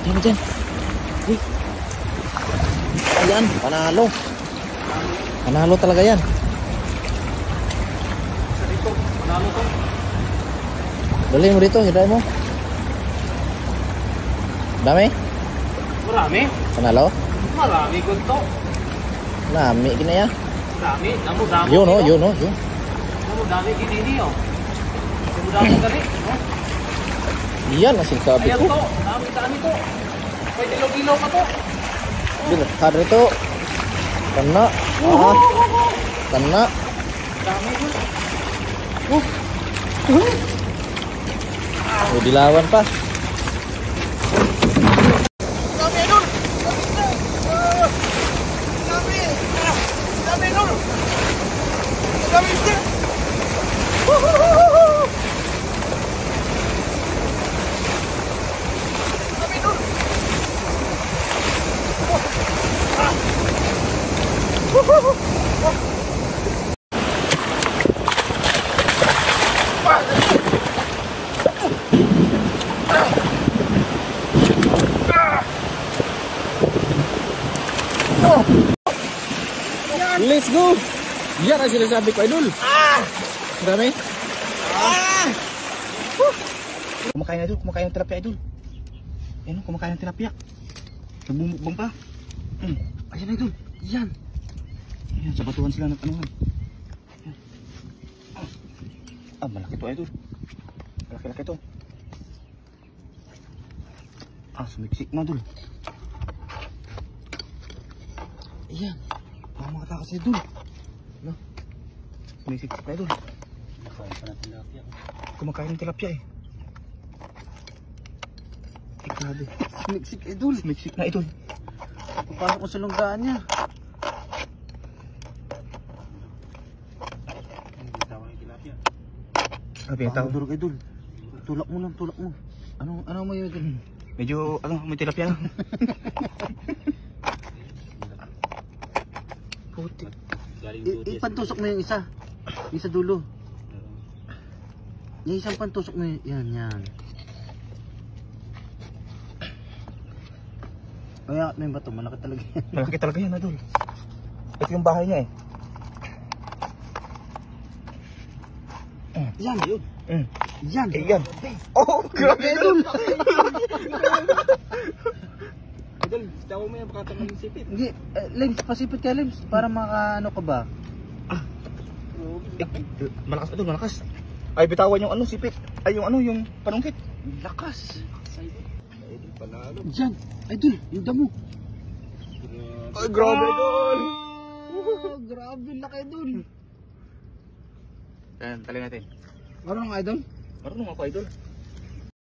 Yan dyan. Uy. Ayan, panalo. Panalo talaga yan. Dito, panalo to. Dali mo dito, hiday mo. Dami? Marami. Panalo? Marami ko to. Nami, kinaya. Marami. Damo-damo. Yun o, yun o. Yun. Damo-dami kinini o. Damo-damo gali. Yan, ang sinasabi Ayan ko. to. Dami-dami to. Pwede ilaw-ilaw pa to. Bilhar itu kena, kena. Dami ko. Oh, dilawan pa. Dami idol. Dami. Dami idol. Dami idol. Let's go. Yan ang sinasabi ko, idol. Dami. Kumakain na idol, kumakain ng tilapia idol. Ayun, kumakain ng tilapia. Nagbumukbang pa. Ayan idol, yan. Ayan, sa batuhan sila nagtanuhan. Malaki to idol. Malaki-laki to. Sumiksik na idol. Ayan. Makatakas si idol. No? Sumiksik na idol. Kumakain ng tilapia eh. Grabe. Sumiksik idol. Sumiksik na idol. Papasok ko sa lunggaan niya. Sabi yung tao. Durog idol. Tulak mo lang, tulak mo. Ano mo yun idol? Medyo, may tilapia na. Puti. Ipantusok mo yung isa. Yung sa dulo. Yung isang pantusok mo yan, yan. Kaya may bato, malaki talaga yan. Malaki talaga yan idol. Ito yung bahay niya eh. Yan, yun. Yan. Yan. Oh, grabe idol. Idol, tawo mo yan, baka tanong sipit. Hindi, Lims, pasipit ka Lims. Para maka ano ka ba? Malakas idol, malakas. Ay, bitawan yung ano, sipit. Ay, yung ano, yung panungkit. Lakas. Idol panalo. Diyan, idol, yung damo. Ay, grabe idol. Grabe, laki idol. Yan, tali natin. Marunong idol? Marunong ako idol.